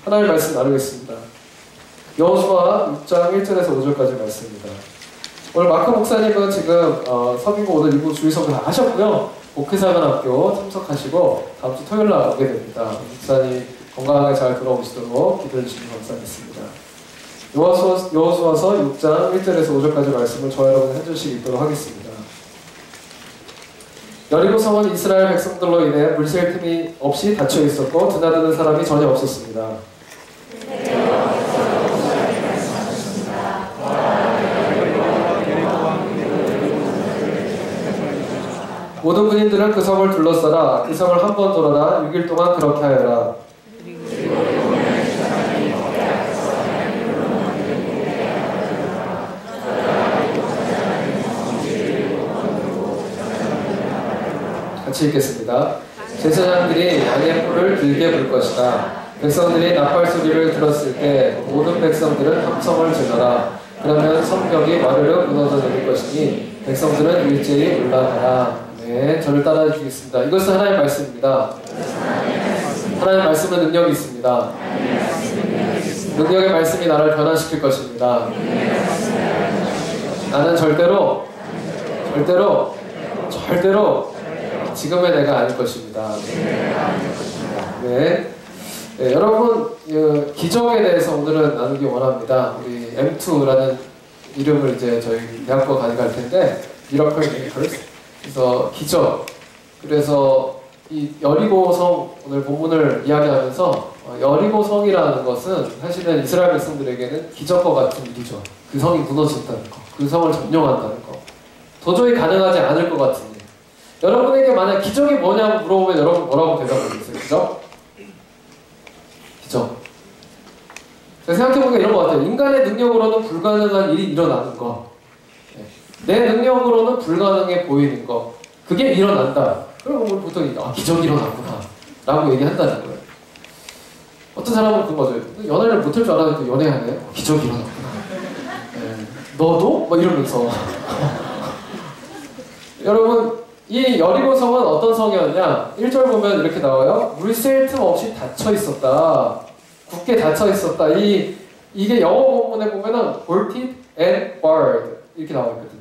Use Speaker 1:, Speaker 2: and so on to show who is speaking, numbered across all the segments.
Speaker 1: 하나님 말씀 나누겠습니다. 여호수아 6장 1절에서 5절까지 말씀입니다. 오늘 마크 목사님은 지금 서빙고 오늘 일부 주의석을 다 하셨고요. 목회사관학교 참석하시고 다음 주 토요일 날 오게 됩니다. 목사님 건강하게 잘 돌아오시도록 기도해 주시면 감사하겠습니다. 여호수아서 6장 1절에서 5절까지 말씀을 저와 여러분 한 절씩 읽도록 하겠습니다. 여리고 성은 이스라엘 백성들로 인해 물샐 틈이 없이 닫혀 있었고 드나드는 사람이 전혀 없었습니다. 모든 군인들은 그 성을 둘러싸라. 그 성을 한 번 돌아라. 6일 동안 그렇게 하여라. 같이 읽겠습니다. 제사장들이 양의 뿔을 길게 불 것이다. 백성들이 나팔 소리를 들었을 때 모든 백성들은 함성을 질러라. 그러면 성벽이 와르르 무너져 내릴 것이니 백성들은 일제히 올라가라. 네, 저를 따라해 주겠습니다. 이것은 하나님의 말씀입니다. 하나님의 말씀은 능력이 있습니다. 능력의 말씀이 나를 변화시킬 것입니다. 나는 절대로 지금의 내가 아닐 것입니다. 네. 네, 여러분 기적에 대해서 오늘은 나누기 원합니다. 우리 M2라는 이름을 이제 저희 대학교가 가져갈 텐데 미러클 메이커스. 그래서 기적. 그래서 이 여리고성 오늘 본문을 이야기하면서 여리고성이라는 것은 사실은 이스라엘 백성들에게는 기적과 같은 일이죠. 그 성이 무너진다는 거, 그 성을 점령한다는 거, 도저히 가능하지 않을 것 같은 일. 여러분에게 만약 기적이 뭐냐고 물어보면 여러분 뭐라고 대답하겠어요? 기적? 기적. 제가 생각해보니까 이런 것 같아요. 인간의 능력으로는 불가능한 일이 일어나는 거, 내 능력으로는 불가능해 보이는 거, 그게 일어난다. 그럼 우리 보통 기적이 일어났구나 라고 얘기한다는 거예요. 어떤 사람은 그런 거죠. 연애를 못할 줄 알았는데 연애하네. 기적이 일어났구나. 네. 너도? 막 이러면서 여러분 이 여리고성은 어떤 성이었냐? 1절 보면 이렇게 나와요. 물샐 틈 없이 닫혀 있었다. 굳게 닫혀 있었다. 이게 영어 본문에 보면은 bolted and barred 이렇게 나와 있거든요.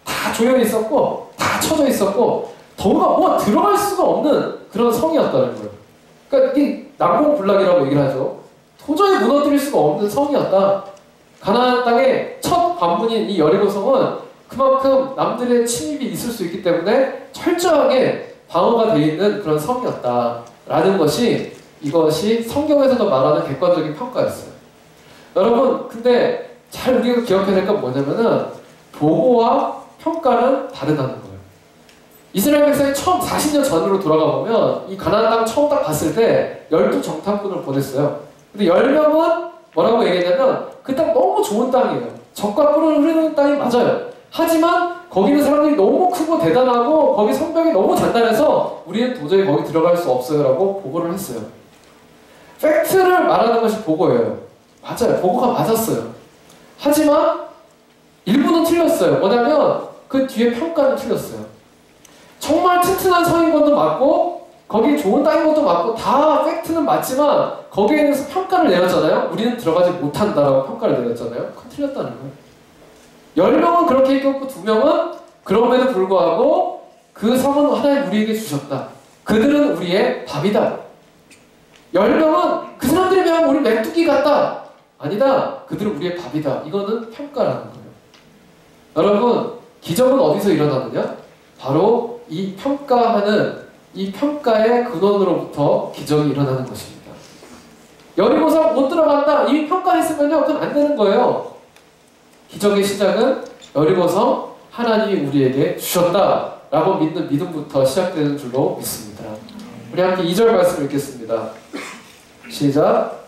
Speaker 1: 다 조여 있었고 다 쳐져 있었고 더구나 뭐가 들어갈 수가 없는 그런 성이었다는 거예요. 그러니까 이게 난공불락이라고 얘기를 하죠. 도저히 무너뜨릴 수가 없는 성이었다. 가나안 땅의 첫 관문인 이 여리고성은 그만큼 남들의 침입이 있을 수 있기 때문에 철저하게 방어가 되어 있는 그런 성이었다라는 것이 이것이 성경에서도 말하는 객관적인 평가였어요. 여러분 근데 잘 우리가 기억해야 될 건 뭐냐면은 보고와 평가는 다르다는 거예요. 이스라엘 백성이 처음 40년 전으로 돌아가 보면 이 가나안 땅 처음 딱 갔을 때 12정탐꾼을 보냈어요. 근데 10명은 뭐라고 얘기했냐면 그 땅 너무 좋은 땅이에요. 젖과 꿀을 흐르는 땅이 맞아요. 하지만 거기 있는 사람들이 너무 크고 대단하고 거기 성벽이 너무 단단해서 우리는 도저히 거기 들어갈 수 없어요 라고 보고를 했어요. 팩트를 말하는 것이 보고예요. 맞아요. 보고가 맞았어요. 하지만 일부는 틀렸어요. 뭐냐면 그 뒤에 평가는 틀렸어요. 정말 튼튼한 성인 것도 맞고 거기 좋은 땅인 것도 맞고 다 팩트는 맞지만 거기에 대해서 평가를 내렸잖아요. 우리는 들어가지 못한다라고 평가를 내렸잖아요. 그건 틀렸다는 거예요. 10명은 그렇게 얘기했고 2명은 그럼에도 불구하고 그 성은 하나님 우리에게 주셨다. 그들은 우리의 밥이다. 10명은 그 사람들에 비하면 우리 메뚜기 같다. 아니다. 그들은 우리의 밥이다. 이거는 평가라는 거예요. 여러분 기적은 어디서 일어나느냐? 바로 이 평가하는 이 평가의 근원으로부터 기적이 일어나는 것입니다. 여리고성 못 들어간다. 이미 평가했으면요 그건 안 되는 거예요. 기적의 시작은 여리고성 하나님이 우리에게 주셨다 라고 믿는 믿음부터 시작되는 줄로 믿습니다. 우리 함께 2절 말씀 읽겠습니다. 시작.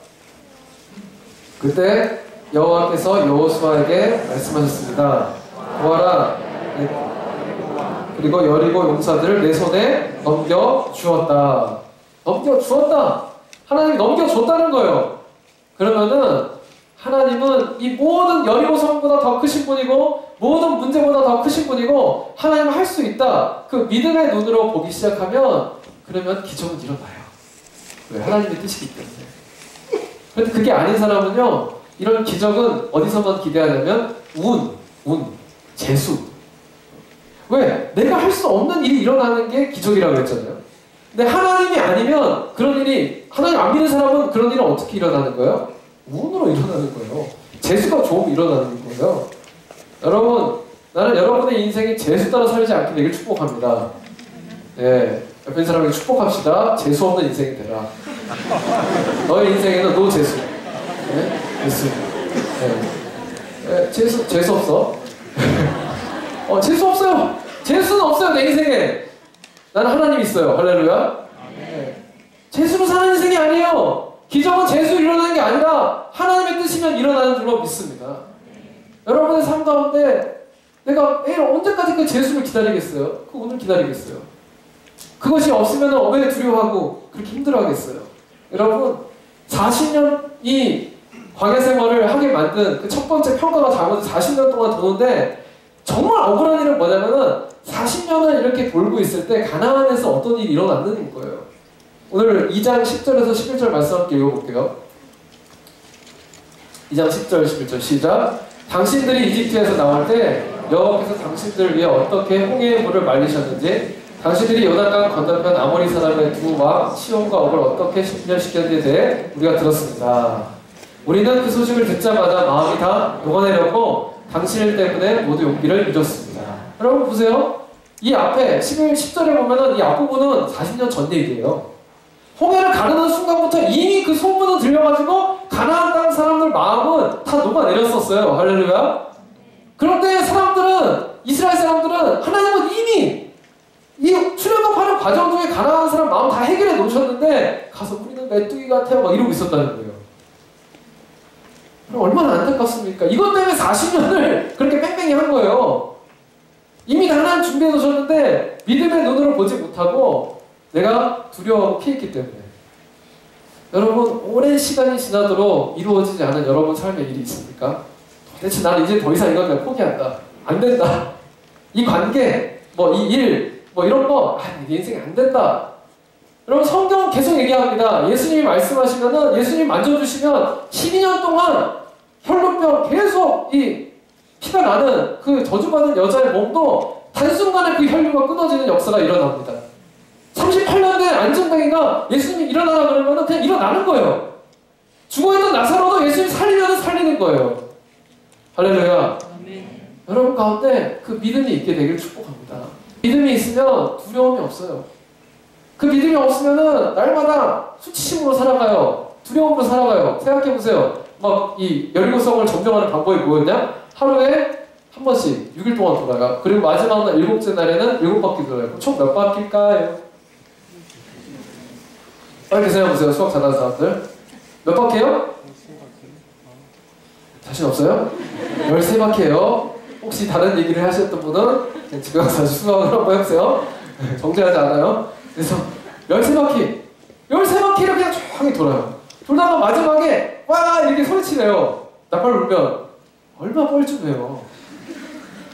Speaker 1: 그때 여호와께서 여호수아에게 말씀하셨습니다. 보아라, 그리고 여리고 용사들을 내 손에 넘겨주었다. 넘겨주었다. 하나님이 넘겨줬다는 거예요. 그러면은 하나님은 이 모든 여리고성보다 더 크신 분이고 모든 문제보다 더 크신 분이고 하나님은 할 수 있다. 그 믿음의 눈으로 보기 시작하면 그러면 기적은 일어나요. 왜? 하나님의 뜻이기 때문에. 근데 그게 아닌 사람은요, 이런 기적은 어디서만 기대하냐면 재수. 왜? 내가 할 수 없는 일이 일어나는 게 기적이라고 했잖아요. 근데 하나님이 아니면 그런 일이, 하나님 안 믿는 사람은 그런 일은 어떻게 일어나는 거예요? 운으로 일어나는 거예요. 재수가 좋으면 일어나는 거예요. 여러분, 나는 여러분의 인생이 재수 따라 살지 않게 되길 축복합니다. 네, 옆에 있는 사람에게 축복합시다. 재수 없는 인생이 되라. 너의 인생에는 노 재수. 네? 재수. 네. 재수 없어. 재수 없어요. 재수는 없어요, 내 인생에. 나는 하나님 있어요. 할렐루야. 네. 재수로 사는 인생이 아니에요. 기적은 재수로 일어나는 게 아니라 하나님의 뜻이면 일어나는 줄로 믿습니다. 여러분의 삶 가운데 내가 매일 언제까지 그 재수를 기다리겠어요? 그 오늘 기다리겠어요? 그것이 없으면 왜 두려워하고 그렇게 힘들어하겠어요? 여러분, 40년 이 광야 생활을 하게 만든 그 첫 번째 평가가 잘못해서 40년 동안 도는데, 정말 억울한 일은 뭐냐면은 40년을 이렇게 돌고 있을 때 가나안에서 어떤 일이 일어났는 거예요. 오늘 2장 10절에서 11절 말씀 함께 읽어볼게요. 2장 10절 11절 시작. 당신들이 이집트에서 나올 때 여호와께서 당신들을 위해 어떻게 홍해의 물을 말리셨는지, 당신들이 요단강 건너편 아모리 사람의 두 왕 시온과 옥을 어떻게 심려시켰는지에 대해 우리가 들었습니다. 우리는 그 소식을 듣자마자 마음이 다 녹아내렸고 당신 때문에 모두 용기를 잃었습니다. 여러분 보세요. 이 앞에 10절에 보면은 이 앞부분은 40년 전 얘기예요. 홍해를 가르는 순간부터 이미 그 소문은 들려가지고 가나안 땅 사람들 마음은 다 녹아내렸었어요. 할렐루야. 그런데 이스라엘 사람들은 하나님은 이미 이 출애굽하는 과정 중에 가나안 사람 마음 다 해결해 놓으셨는데 가서 우리는 메뚜기 같아요 막 이러고 있었다는 거예요. 그럼 얼마나 안타깝습니까? 이것 때문에 40년을 그렇게 뺑뺑이 한 거예요. 이미 다 하나님 준비해 놓으셨는데 믿음의 눈으로 보지 못하고 내가 두려워하고 피했기 때문에. 여러분, 오랜 시간이 지나도록 이루어지지 않은 여러분 삶의 일이 있습니까? 도대체 나는 이제 더 이상 이건 내가 포기한다. 안 된다. 이 관계, 이 일, 이런 거, 내 인생이 안 된다. 여러분, 성경은 계속 얘기합니다. 예수님이 말씀하시면은, 예수님 만져주시면 12년 동안 혈루병 계속 이 피가 나는 그 저주받은 여자의 몸도 단순간에 그 혈류가 끊어지는 역사가 일어납니다. 38년 된 안정뱅이가 예수님이 일어나라 그러면 그냥 일어나는 거예요. 죽어있는 나사로도 예수님이 살리면 살리는 거예요. 할렐루야. 아멘. 여러분 가운데 그 믿음이 있게 되길 축복합니다. 믿음이 있으면 두려움이 없어요. 그 믿음이 없으면은 날마다 수치심으로 살아가요. 두려움으로 살아가요. 생각해보세요. 이 여리고성을 점령하는 방법이 뭐였냐? 하루에 한 번씩 6일 동안 돌아가. 그리고 마지막 날 7째 날에는 7바퀴 돌아요. 그럼 총 몇 바퀴일까요? 빨리 계산해보세요. 수학 잘하는 사람들. 몇 바퀴예요? 자신 없어요? 13바퀴예요. 혹시 다른 얘기를 하셨던 분은 집에 가서 수학을 한번 해보세요. 정제하지 않아요. 그래서 13바퀴 13바퀴를 그냥 조용히 돌아요. 돌다가 마지막에 와 이렇게 소리치네요. 나팔 울면 얼마나 뻘쭘해요.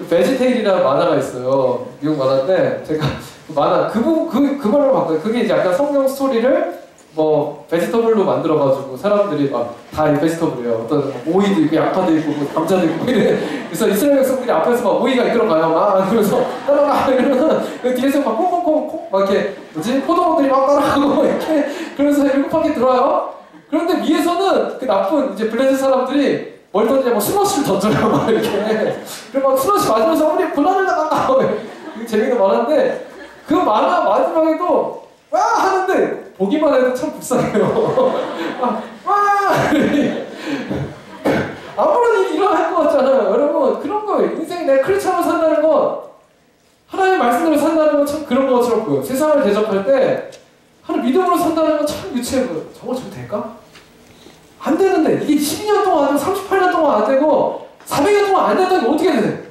Speaker 1: 베지테일이라는 만화가 있어요. 미국 만화인데 제가 그 만화 그걸로 봤거든요. 그게 이제 약간 성경 스토리를 베지터블로 만들어가지고 사람들이 다 베지터블이에요. 어떤 오이도 있고 양파도 있고 감자도 있고 이래. 그래서 이스라엘 백성들이 앞에서 오이가 이끌어가요. 그래서 따라가 이러면 그 뒤에서 콩콩콩콩 이렇게 포도원들이 따라가고 이렇게. 그래서 7바퀴 들어와요. 그런데 위에서는 그 나쁜 이제 블레셋 사람들이 뭘 던지냐 스머시를 던져요. 이렇게. 그리고 스머시 맞으면서 우리 고난을 당한다. 재미가 많은데 그 만화 마지막에도 와 하는데 보기만 해도 참 불쌍해요. 아무런 일이 일어날 것 같잖아요. 여러분 그런 거예요. 인생이 내가 크리스찬으로 산다는 건, 하나님의 말씀대로 산다는 건 참 그런 것처럼 보여요. 세상을 대접할 때 하나님 믿음으로 산다는 건 참 유치해 보여요. 정말 저게 될까? 안 되는데 이게 12년 동안 안 되고 38년 동안 안 되고 400년 동안 안 됐다는 게 어떻게 돼?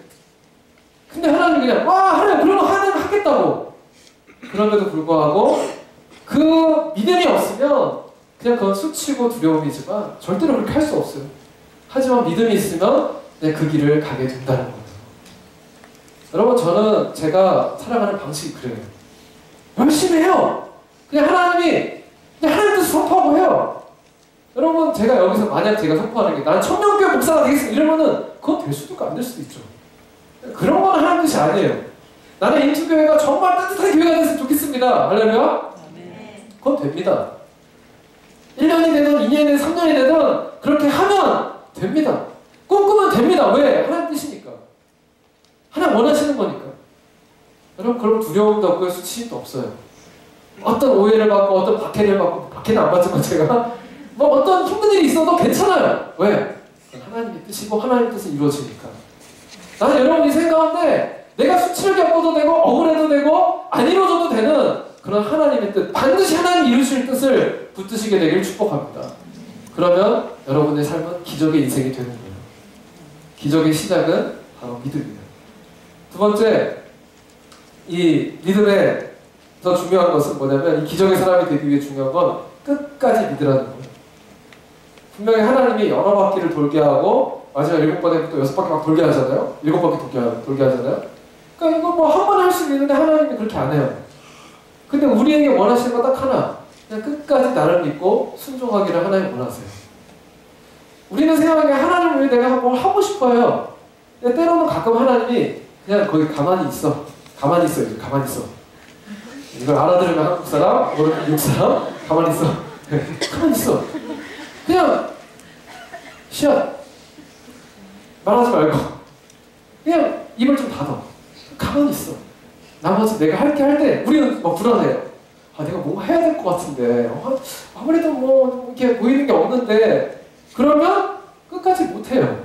Speaker 1: 근데 하나님이 그냥 하나님 그러면 하나님 하겠다고. 그럼에도 불구하고 그 믿음이 없으면 그냥 그건 수치고 두려움이지만 절대로 그렇게 할 수 없어요. 하지만 믿음이 있으면 그 길을 가게 된다는 거예요. 여러분 저는 제가 살아가는 방식이 그래요. 열심히 해요. 그냥 하나님 뜻을 선포하고 해요. 여러분 제가 여기서 만약 제가 선포하는 게 난 청년교회 목사가 되겠습니다 이러면은 그건 될 수도 있고 안 될 수도 있죠. 그런 건 하는 것이 아니에요. 나는 인투교회가 정말 따뜻한 교회가 됐으면 좋겠습니다. 할렐루야? 그건 됩니다. 1년이 되든 2년이 되든 3년이 되든 그렇게 하면 됩니다. 꿈꾸면 됩니다. 왜? 하나님 뜻이니까. 하나님 원하시는 거니까. 여러분 그럼 두려움도 없고 수치심도 없어요. 어떤 오해를 받고 어떤 박해를 받고 박해는 안 받지만 제가 뭐 어떤 힘든 일이 있어도 괜찮아요. 왜? 하나님의 뜻이고 하나님의 뜻은 이루어지니까. 나는 여러분이 생각하는데 내가 수치를 겪어도 되고 억울해도 되고 안 이루어져도 되는 그런 하나님의 뜻, 반드시 하나님 이루실 뜻을 붙드시게 되길 축복합니다. 그러면 여러분의 삶은 기적의 인생이 되는 거예요. 기적의 시작은 바로 믿음이에요. 두 번째, 이 믿음의 더 중요한 것은 뭐냐면 이 기적의 사람이 되기 위해 중요한 건 끝까지 믿으라는 거예요. 분명히 하나님이 여러 바퀴를 돌게 하고 마지막 7번에 또 6바퀴 막 돌게 하잖아요. 7바퀴 돌게 하잖아요. 그러니까 이거 뭐 한 번에 할 수 있는데 하나님이 그렇게 안 해요. 근데 우리에게 원하시는 건 딱 하나. 그냥 끝까지 나를 믿고 순종하기를 하나님 원하세요. 우리는 생각하기에 하나님을 위해 내가 뭘 하고 싶어요. 근데 때로는 가끔 하나님이 그냥 거기 가만히 있어. 가만히 있어. 이제 가만히 있어. 이걸 알아들으면 한국 사람, 미국 사람, 가만히 있어. 가만히 있어. 그냥 쉬어. 말하지 말고 그냥 입을 좀 닫아. 가만히 있어. 나머지 내가 할 때 우리는 막 불안해요. 아 내가 뭔가 해야 될 것 같은데 아무래도 뭐 이렇게 보이는 게 없는데 그러면 끝까지 못해요.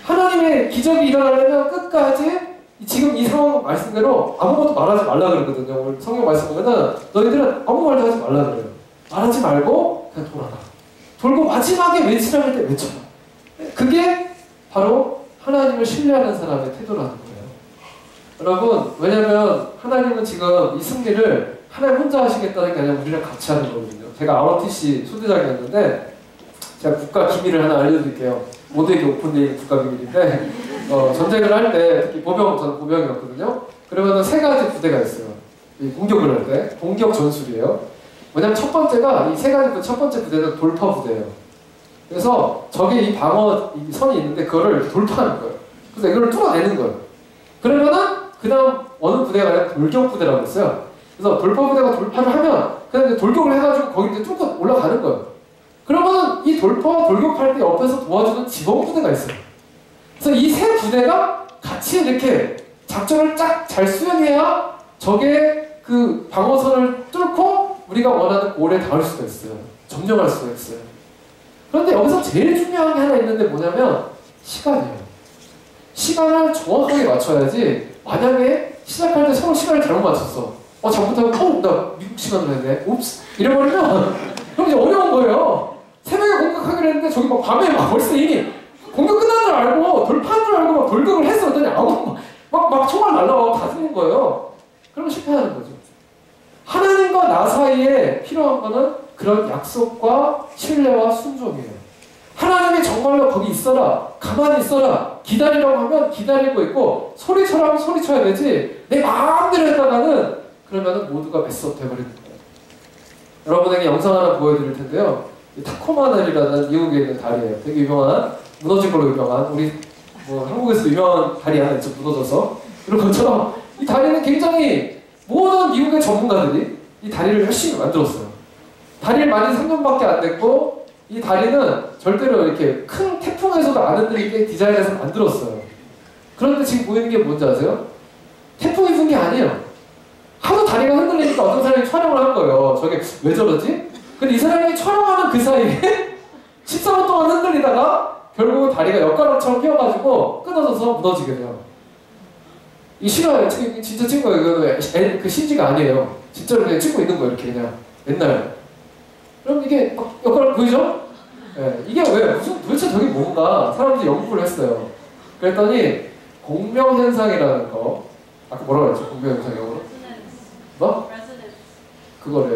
Speaker 1: 하나님의 기적이 일어나려면 끝까지 지금 이 상황 말씀대로 아무것도 말하지 말라 그러거든요. 오늘 성경 말씀 보면은 너희들은 아무 말도 하지 말라 그래요. 말하지 말고 그냥 돌아가. 돌고 마지막에 외치라 할 때 외쳐라. 그게 바로 하나님을 신뢰하는 사람의 태도라는 거예요. 여러분, 왜냐면 하나님은 지금 이 승리를 하나님 혼자 하시겠다는 게 아니라 우리랑 같이 하는 거거든요. 제가 ROTC 소대장이었는데 제가 국가 기밀을 하나 알려드릴게요. 모두에게 오픈되어 있는 국가 기밀인데 전쟁을 할 때 특히 저는 보병이었거든요. 그러면은 3가지 부대가 있어요. 이 공격을 할 때 공격 전술이에요. 왜냐면 첫 번째가 이 3가지 첫 번째 부대는 돌파 부대예요. 그래서 적의 이 방어 이 선이 있는데 그거를 돌파하는 거예요. 그래서 이걸 뚫어내는 거예요. 그러면은 그 다음 어느 부대가 아니라 돌격 부대라고 했어요. 그래서 돌파 부대가 돌파를 하면 그냥 이제 돌격을 해가지고 거기 이제 뚫고 올라가는 거예요. 그러면은 이 돌파와 돌격할 때 옆에서 도와주는 지원 부대가 있어요. 그래서 이 3부대가 같이 이렇게 작전을 쫙 잘 수행해야 적의 그 방어선을 뚫고 우리가 원하는 골에 닿을 수가 있어요. 점령할 수가 있어요. 그런데 여기서 제일 중요한 게 하나 있는데 뭐냐면 시간이에요. 시간을 정확하게 맞춰야지 만약에 시작할 때 서로 시간을 잘못 맞췄어. 잘못하면 나 미국 시간으로 했네. 옵스 이래버리면 그럼 이제 어려운 거예요. 새벽에 공격하기로 했는데 저기 막 밤에 막 벌써 이미 공격 끝난 줄 알고 돌파한 줄 알고 막 돌격을 했어. 그랬더니 막 총알 날라가고 다 죽는 거예요. 그러면 실패하는 거죠. 하나님과 나 사이에 필요한 거는 그런 약속과 신뢰와 순종이에요. 하나님이 정말로 거기 있어라, 가만히 있어라, 기다리라고 하면 기다리고 있고 소리쳐라 하면 소리쳐야 되지 내 마음대로 했다가는 그러면은 모두가 메스업 돼버리는 거예요. 여러분에게 영상 하나 보여드릴 텐데요. 타코마늘이라는 미국에 있는 다리예요. 되게 유명한, 무너진 걸로 유명한, 우리 뭐 한국에서도 유명한 다리 하나 있죠. 무너져서. 그런 것처럼 이 다리는 굉장히 모든 미국의 전문가들이 이 다리를 열심히 만들었어요. 다리를 만든 3년밖에 안 됐고 이 다리는 절대로 이렇게 큰 태풍에서도 안 흔들리게 디자인해서 만들었어요. 그런데 지금 보이는 게 뭔지 아세요? 태풍이 분 게 아니에요. 하도 다리가 흔들리니까 어떤 사람이 촬영을 한 거예요. 저게 왜 저러지? 근데 이 사람이 촬영하는 그 사이에 14분 동안 흔들리다가 결국은 다리가 엿가락처럼 휘어가지고 끊어져서 무너지게 돼요. 이 실화예요. 진짜 찍은 거예요. 그 CG가 아니에요. 진짜로 그냥 찍고 있는 거예요. 이렇게 그냥 옛날. 그럼 이게 엿가락 보이죠? 네. 이게 왜 도대체 저게 뭔가 사람들이 연구를 했어요. 그랬더니 공명현상이라는 거. 아까 뭐라고 했죠? 공명현상 영어로? 뭐? 그거래.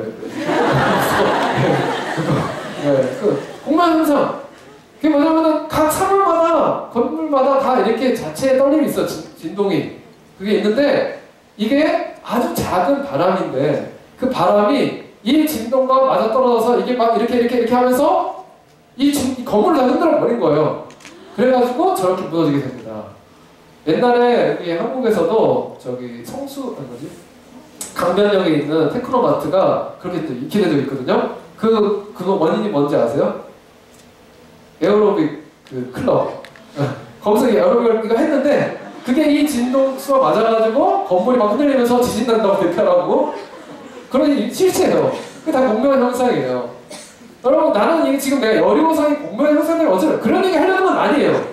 Speaker 1: 그 공명현상. 그게 뭐냐면은 각 사물마다 건물마다 다 이렇게 자체의 떨림이 있어. 진동이. 그게 있는데 이게 아주 작은 바람인데 그 바람이 이 진동과 맞아떨어져서 이게 막 이렇게 하면서 이 건물을 다 흔들어 버린 거예요. 그래가지고 저렇게 무너지게 됩니다. 옛날에 여기 한국에서도 저기 강변역에 있는 테크노마트가 그렇게 있게 되어 있거든요. 그거 원인이 뭔지 아세요? 에어로빅 그 클럽. 거기서 에어로빅을 이거 했는데 그게 이 진동수가 맞아가지고 건물이 막 흔들리면서 지진 난다고 대표하고 그런 실체예요. 그게 다 공명의 현상이에요. 여러분 나는 이게 지금 내가 여리고성이 공명의 현상을 어쩌면 그런 얘기 하려는 건 아니에요.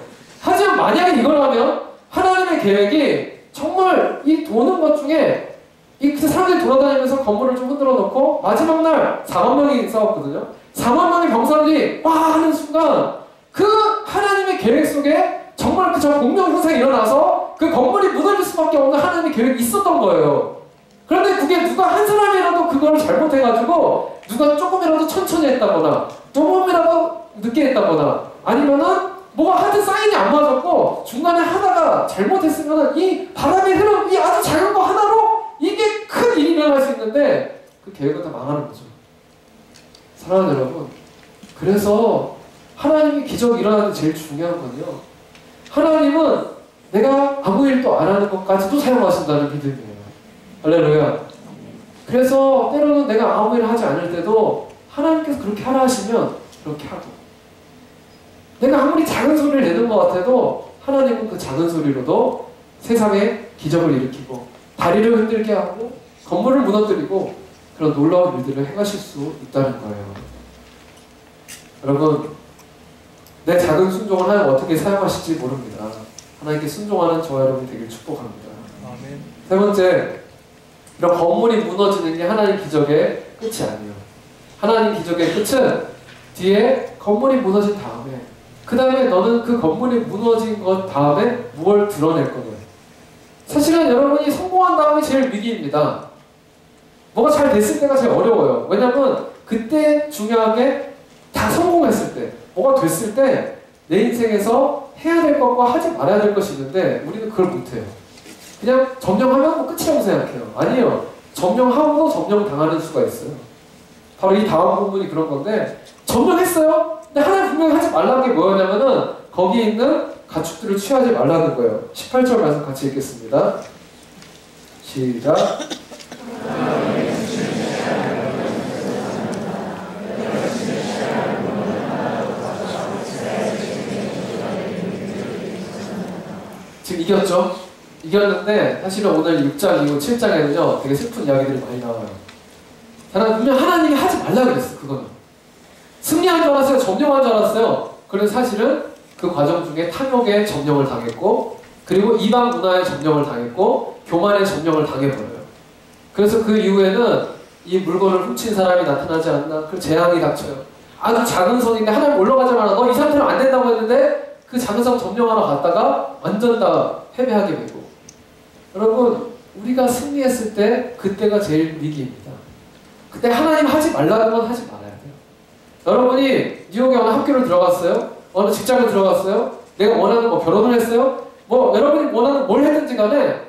Speaker 1: 하지만 만약에 이거라면 하나님의 계획이 정말 이 도는 것 중에 이 사람들이 돌아다니면서 건물을 좀 흔들어 놓고 마지막 날 4만 명이 싸웠거든요. 4만 명의 병사들이 와 하는 순간 그 하나님의 계획 속에 정말 저 공명 현상이 일어나서 그 건물이 무너질 수밖에 없는 하나님의 계획이 있었던 거예요. 그런데 그게 누가 한 사람이라도 그걸 잘못해가지고 누가 조금이라도 천천히 했다거나 조금이라도 늦게 했다거나 아니면은 뭐가 하여튼 사인이 안 맞았고 중간에 하다가 잘못했으면은 이 바람의 흐름 이 아주 작은 거 하나로 이게 큰 일이 일어날 수 있는데 그 계획은 다 망하는 거죠. 사랑하는 여러분, 그래서 하나님의 기적이 일어나는 제일 중요한 건요, 하나님은 내가 아무 일도 안 하는 것까지도 사용하신다는 믿음이에요. 할렐루야. 그래서 때로는 내가 아무 일을 하지 않을 때도 하나님께서 그렇게 하라 하시면 그렇게 하고, 내가 아무리 작은 소리를 내는 것 같아도 하나님은 그 작은 소리로도 세상에 기적을 일으키고 다리를 흔들게 하고 건물을 무너뜨리고 그런 놀라운 일들을 행하실 수 있다는 거예요. 여러분, 내 작은 순종을 하나님 어떻게 사용하실지 모릅니다. 하나님께 순종하는 저와 여러분이 되길 축복합니다. 아멘. 세 번째, 이런 건물이 무너지는 게 하나님 기적의 끝이 아니에요. 하나님 기적의 끝은 뒤에 건물이 무너진 다음에, 그 다음에 너는 그 건물이 무너진 것 다음에 무엇을 드러낼 거냐. 사실은 여러분이 성공한 다음에 제일 위기입니다. 뭐가 잘 됐을 때가 제일 어려워요. 왜냐면 그때 중요한 게 다 성공했을 때, 뭐가 됐을 때 내 인생에서 해야 될 것과 하지 말아야 될 것이 있는데 우리는 그걸 못해요. 그냥 점령하면 뭐 끝이라고 생각해요. 아니에요. 점령하고도 점령당하는 수가 있어요. 바로 이 다음 부분이 그런 건데, 점령했어요? 근데 하나님 분명히 하지 말라는 게 뭐였냐면은 거기에 있는 가축들을 취하지 말라는 거예요. 18절 말씀 같이 읽겠습니다. 시작. 지금 이겼죠? 이겼는데 사실은 오늘 6장 이후 7장에는요 되게 슬픈 이야기들이 많이 나와요. 분명 하나님이 하지 말라 그랬어. 그거는 승리한 줄 알았어요? 점령한 줄 알았어요? 그래서 사실은 그 과정 중에 탐욕의 점령을 당했고, 그리고 이방 문화의 점령을 당했고, 교만의 점령을 당해버려요. 그래서 그 이후에는 이 물건을 훔친 사람이 나타나지 않나, 그 재앙이 닥쳐요. 아주 작은 성인데 하나님 올라가지 마라, 너 이 상태로 안 된다고 했는데 그 작은 성 점령하러 갔다가 완전 다 패배하게 되고. 여러분, 우리가 승리했을 때 그때가 제일 위기입니다. 그때 하나님 하지 말라는 건 하지 말아야 돼요. 여러분이 뉴욕에 어느 학교를 들어갔어요? 어느 직장을 들어갔어요? 내가 원하는 뭐 결혼을 했어요? 뭐 여러분이 원하는 뭘 했든지 간에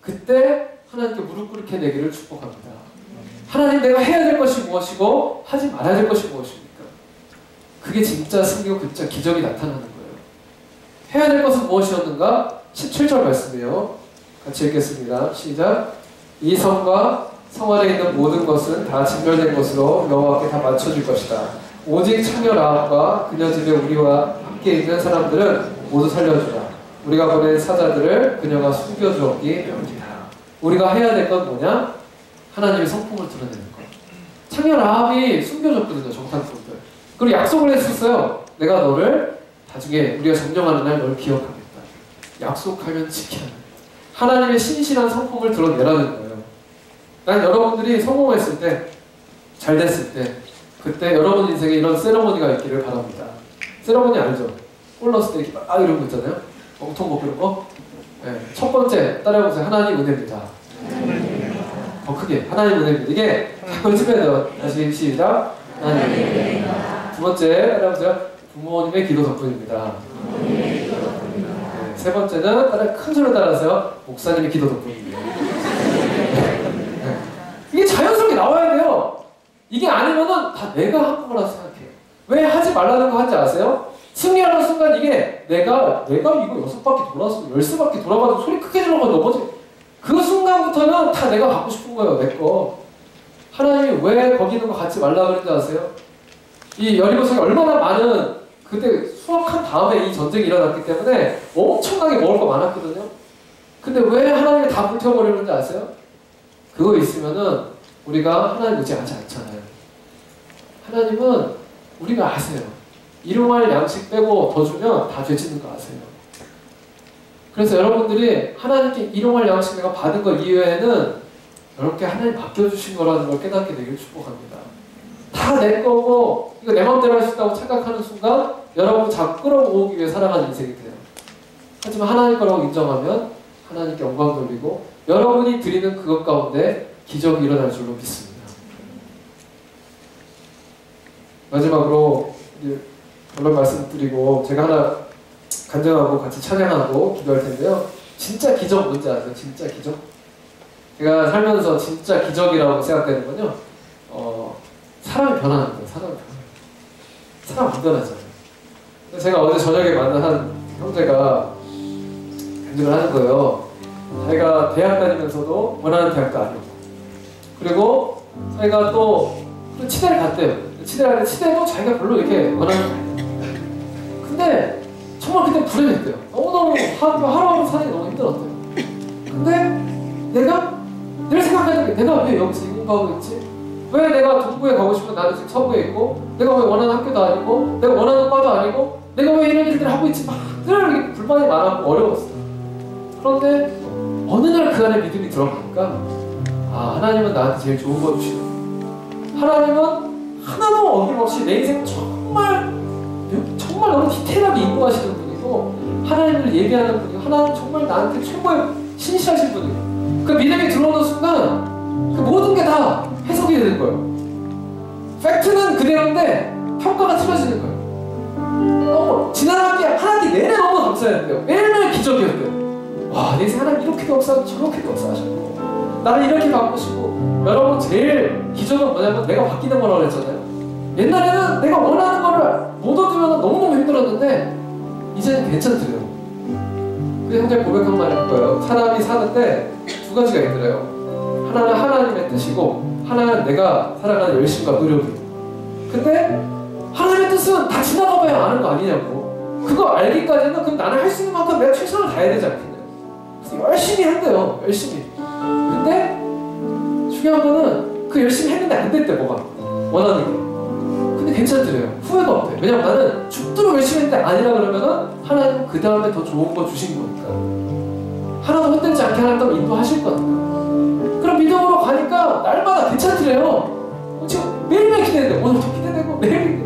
Speaker 1: 그때 하나님께 무릎 꿇게 되기를 축복합니다. 하나님, 내가 해야 될 것이 무엇이고 하지 말아야 될 것이 무엇입니까? 그게 진짜 승리고 진짜 기적이 나타나는 거예요. 해야 될 것은 무엇이었는가? 17절 말씀이에요. 같이 읽겠습니다. 시작. 이 성과 성 안에 있는 모든 것은 다 진멸된 것으로 여호와께 다 맞춰질 것이다. 오직 처녀 라합과 그녀 집에 우리와 함께 있는 사람들은 모두 살려주라. 우리가 보낸 사자들을 그녀가 숨겨주었기 때문이다. 우리가 해야 될 건 뭐냐? 하나님의 성품을 드러내는 것. 처녀 라합이 숨겨줬거든요, 정탐꾼들. 그리고 약속을 했었어요. 내가 너를 나중에 우리가 점령하는 날 널 기억하겠다. 약속하면 지켜야 돼. 하나님의 신실한 성품을 드러내라는 거예요. 난 여러분들이 성공했을 때, 잘 됐을 때, 그때 여러분 인생에 이런 세러머니가 있기를 바랍니다. 세러머니 알죠? 골 넣었을 때 이렇게 막 이런 거 있잖아요? 엉통 먹고 이런 거? 네. 첫 번째, 따라해보세요. 하나님 은혜입니다. 더 크게. 하나님 은혜입니다. 이게 연습해야 돼요. 다시 시작. 하나님 은혜입니다. 두 번째, 따라해보세요. 부모님의 기도 덕분입니다. 네. 세 번째는 큰 소리로 따라하세요. 목사님의 기도 덕분입니다. 네. 이게 자연스럽게 나와야 돼요. 이게 아니면은 다 내가 한 거라고 생각해요. 왜 하지 말라는 거 하지 아세요? 승리하는 순간 이게 내가 이거 6바퀴 돌아서 13바퀴 돌아봐도 소리 크게 질러가 넘어지. 그 순간부터는 다 내가 갖고 싶은 거예요. 내 거. 하나님이 왜 거기 있는 거 갖지 말라 그런지 아세요? 이 여리고성이 얼마나 많은 그때 수확한 다음에 이 전쟁이 일어났기 때문에 엄청나게 먹을 거 많았거든요. 근데 왜 하나님이 다 불태워버리는지 아세요? 그거 있으면은 우리가 하나님 의지하지 않잖아요. 하나님은 우리가 아세요. 일용할 양식 빼고 더 주면 다 되지는 거 아세요. 그래서 여러분들이 하나님께 일용할 양식 내가 받은 것 이외에는 여러분께 하나님 맡겨주신 거라는 걸 깨닫게 되길 축복합니다. 다 내 거고 이거 내 마음대로 할 수 있다고 착각하는 순간 여러분 자꾸 끌어모으기 위해 살아가는 인생이 돼요. 하지만 하나님 거라고 인정하면 하나님께 영광 돌리고 여러분이 드리는 그것 가운데 기적이 일어날 줄로 믿습니다. 마지막으로 결론 말씀드리고 제가 하나 간증하고 같이 찬양하고 기도할 텐데요. 진짜 기적 뭔지 아세요? 진짜 기적? 제가 살면서 진짜 기적이라고 생각되는 건요. 사람이 변하는 거예요. 사람이 변해요. 사람 안 변하잖아요. 제가 어제 저녁에 만난 한 형제가 간증을 하는 거예요. 자기가 대학 다니면서도 원하는 대학도 아니고 그리고 자기가 또 치대를 갔대요. 치대를 갔는데 치대도 자기가 별로 이렇게 원하는 거 아니에요. 근데 정말 그때 불행했대요. 너무너무 하루하루 사는 게 너무 힘들었대요. 근데 내가 늘 생각하는 게 내가 왜 여기서 이 공부하고 있지? 왜 내가 동부에 가고 싶은 나는 지금 서부에 있고 내가 왜 원하는 학교도 아니고 내가 원하는 과도 아니고 내가 왜 이런 일들을 하고 있지? 막 늘 불만이 많았고 어려웠어요. 그런데 어느 날 그 안에 믿음이 들어가니까 하나님은 나한테 제일 좋은 거 주시는 하나님은 하나도 어김없이 내 인생 정말 너무 디테일하게 인도하시는 분이고 하나님을 예배하는 분이고 하나님 정말 나한테 최고의 신실하신 분이고 그 믿음이 들어오는 순간 그 모든 게 다 해석이 되는 거예요. 팩트는 그대로인데 평가가 틀어지는 거예요. 너무 지난 학기 하나님 내내 너무 감사했는데요. 매일매일 기적이었대요. 와, 내 인생 하나님 이렇게도 역사하고 저렇게도 역사하셨고 나를 이렇게 바꾸시고 여러분 제일 기적은 뭐냐면 내가 바뀌는 거라고 했잖아요. 옛날에는 내가 원하는 거를 못 얻으면 너무너무 힘들었는데 이제는 괜찮더래요. 그 형제 고백한 말이 거예요. 사람이 사는데 두 가지가 있더래요. 하나는 하나님의 뜻이고 하나는 내가 살아가는 열심과 노력이고 근데 하나님의 뜻은 다 지나가봐야 아는 거 아니냐고. 그거 알기까지는 그럼 나는 할 수 있는 만큼 내가 최선을 다해야 되지 않겠냐. 그래서 열심히 한대요. 열심히. 근데 중요한 거는 그 열심히 했는데 안 됐대. 뭐가 원하는 게. 근데 괜찮더래요. 후회가 없대. 왜냐면 나는 죽도록 열심히 했는데 아니라 그러면은 하나님은 그 다음에 더 좋은 거 주신 거니까. 하나도 헛되지 않게 하나님 인도하실 거니까. 그럼 믿음으로 가니까 날마다 괜찮더래요. 지금 매일매일 기대되는데 오늘도 기대되고 매일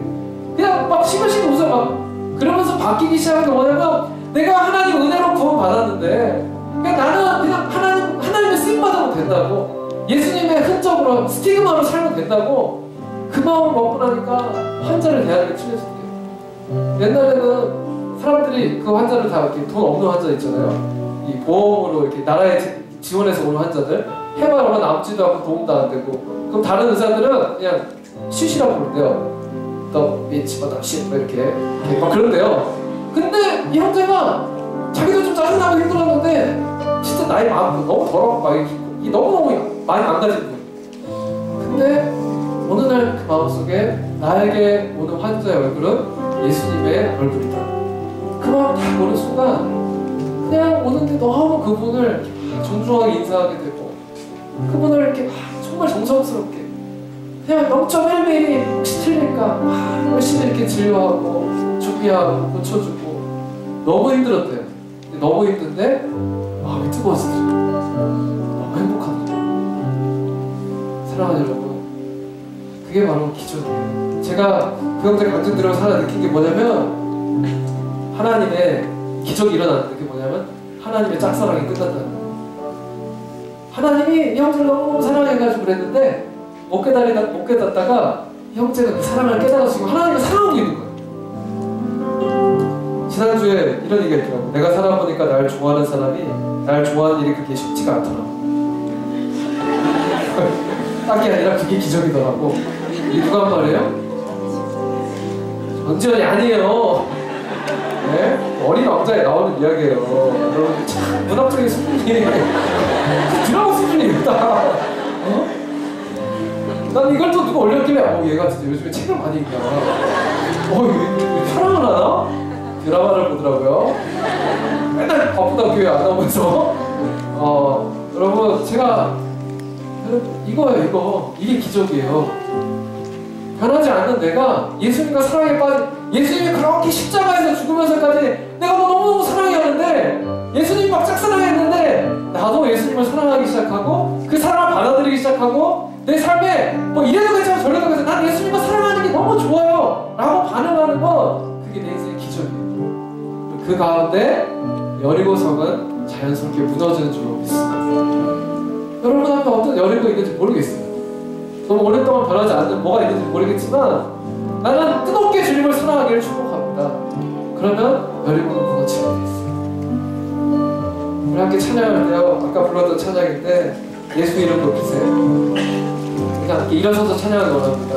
Speaker 1: 그냥 막 싱글싱글 웃어 막 그러면서 바뀌기 시작한 게 뭐냐면 내가 하나님 은혜로 구원 받았는데 그냥 나는 그냥 하나님의 쓰임 받으면 된다고 예수님의 흔적으로 스티그마로 살면 된다고 그 마음을 먹고 나니까 환자를 대하는 게 틀려졌대요. 옛날에는 사람들이 그 환자를 다 이렇게 돈 없는 환자 있잖아요. 이 보험으로 이렇게 나라에 지원해서 오는 환자들 해봐야 남지도 않고 도움도 안 되고 그럼 다른 의사들은 그냥 쉬시라고 부른대요. 너 미치마다 쉬 이렇게 막 그런데요. 근데 이 형제가 자기도 좀 짜증나고 힘들었는데 진짜 나이 마음 너무 더럽고 막 이 너무너무 많이 망가진 분. 근데 어느 날 그 마음속에 나에게 오는 환자의 얼굴은 예수님의 얼굴이다. 그 마음을 딱 보는 순간 그냥 오는데 너무 그분을 존중하게 인사하게 되고 그분을 이렇게 정말 정성스럽게 그냥 0.1mm 혹시 틀릴까 열심히 이렇게 진료하고 준비하고 고쳐주고 너무 힘들었대요. 너무 힘든데 마음이 뜨거워지더라고요. 너무 행복하더라고요. 사랑하는 여러분, 그게 바로 기적이에요. 제가 그 형제 강증 들어서 하나 느낀 게 뭐냐면 하나님의 기적이 일어나는 게 뭐냐면 하나님의 짝사랑이 끝났다는 거예요. 하나님이 이 형제를 너무 사랑해가지고 그랬는데 못 깨닫다가 이 형제가 그 사랑을 깨달아서 하나님을 사랑하고 있는 거예요. 지난주에 이런 얘기가 있더라고. 내가 살아보니까 날 좋아하는 사람이 날 좋아하는 일이 그렇게 쉽지가 않더라고. 딱히 아니라 그게 기적이더라고. 이게 누가 한 말이에요? 전지현이 아니에요. 네? 어린 왕자에 나오는 이야기예요. 여러분 참 문학적인 수준이 드라마 수준이다. 어? 난 이걸 또 누가 올렸길래 얘가 진짜 요즘에 책을 많이 읽나. 왜 사랑을 하나? 드라마를 보더라고요. 맨날 바쁘다 교회 안 나오면서. 여러분 제가 이거예요. 이게 기적이에요. 변하지 않는 내가 예수님과 사랑에 빠진, 예수님이 그렇게 십자가에서 죽으면서까지 내가 너무너무 사랑했는데, 예수님 막 짝사랑했는데 나도 예수님을 사랑하기 시작하고 그 사랑을 받아들이기 시작하고 내 삶에 뭐 이래도 괜찮아 저래도 괜찮아 난 예수님을 사랑하는 게 너무 좋아요 라고 반응하는 건 그게 내 인생의 기적이에요. 그 가운데 여리고성은 자연스럽게 무너지는 줄로 믿습니다. 여러분 앞에 어떤 여리고 있는지 모르겠어요. 너무 오랫동안 변하지 않는 뭐가 있는지 모르겠지만 나는 뜨겁게 주님을 사랑하기를 축복합니다. 그러면 여리고는 무너지게 돼 있어요. 우리 함께 찬양할 때요, 아까 불렀던 찬양인데 예수 이름 높이세요. 우리 함께 일어서서 찬양을 원합니다.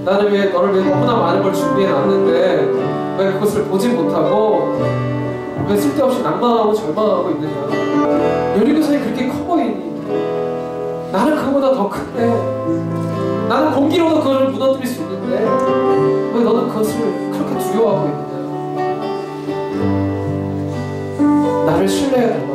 Speaker 1: 나를 위해 너를 위해 너무나 많은 걸 준비해 놨는데 왜 그것을 보지 못하고 왜 쓸데없이 낭만하고 절망하고 있느냐. 여리고성이 그렇게 커 보이니 나는 그거보다 더 큰데, 나는 공기로도 그것을 무너뜨릴 수 있는데 왜 너는 그것을 그렇게 두려워하고 있느냐. 나를 신뢰해달라고,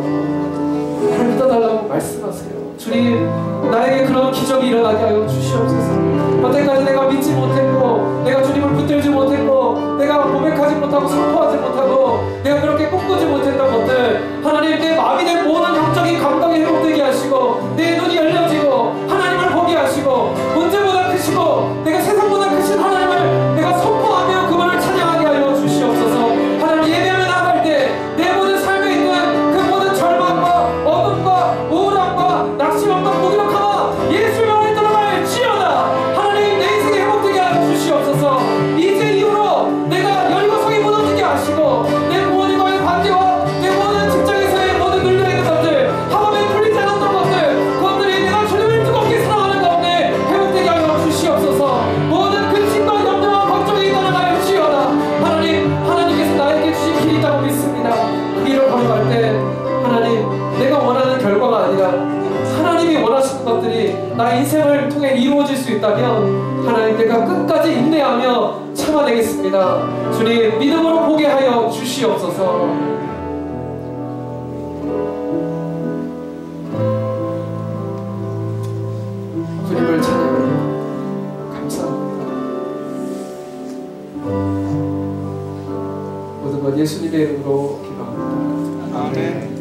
Speaker 1: 나를 믿어달라고 말씀하세요. 주님, 나에게 그런 기적이 일어나게 하여 주시옵소서. 여태까지 내가 믿지 못했고, 내가 주님을 붙들지 못했고, 내가 고백하지 못하고 선포하지 못하고, 내가 그렇게 꿈꾸지 못했던 것들, 하나님, 내 마음이 된 모든 영적인 감각이 회복되게 하시고, 내 눈이 열려지고 하나님을 보게 하시고, 문제보다 크시고 내가 세상보다 크신 하나님을 내가 선포하며 그분을 찬양하게 하여 주시옵소서. 하나님, 예배하며 나아갈 때 내 모든 삶에 있는 그 모든 절망과 어둠과 우울함과 낙심함과 무기력함과 예수의 말에 들어갈지어다. 하나님, 내 인생에 회복되게 하여 주시옵소서. 이제 이후로 내가 여리고성이 무너지게 하시고, 내 부모님과의 관계와 내 모든 직장에서의 모든 눌려있는 것들, 학업에 풀리지 않았던 것들, 그것들이 내가 주님을 뜨겁게 사랑하는 가운데 회복되게 하여 주시옵소서. 모든 근심과 염려와 걱정이 떠나갈지어다. 하나님, 하나님께서 나에게 주신 길이 있다고 믿습니다. 그 길을 걸어갈 때 하나님, 내가 원하는 결과가 아니라 하나님이 원하시는 것들이 나 인생을 통해 이루어질 수 있다면 하나님, 내가 끝까지 인내하며 참아내겠습니다. 주님, 믿음으로 보게 하여 주시옵소서. 주님을 찬양합니다. 감사합니다. 모든 것 예수님의 이름으로 기도합니다.
Speaker 2: 아멘.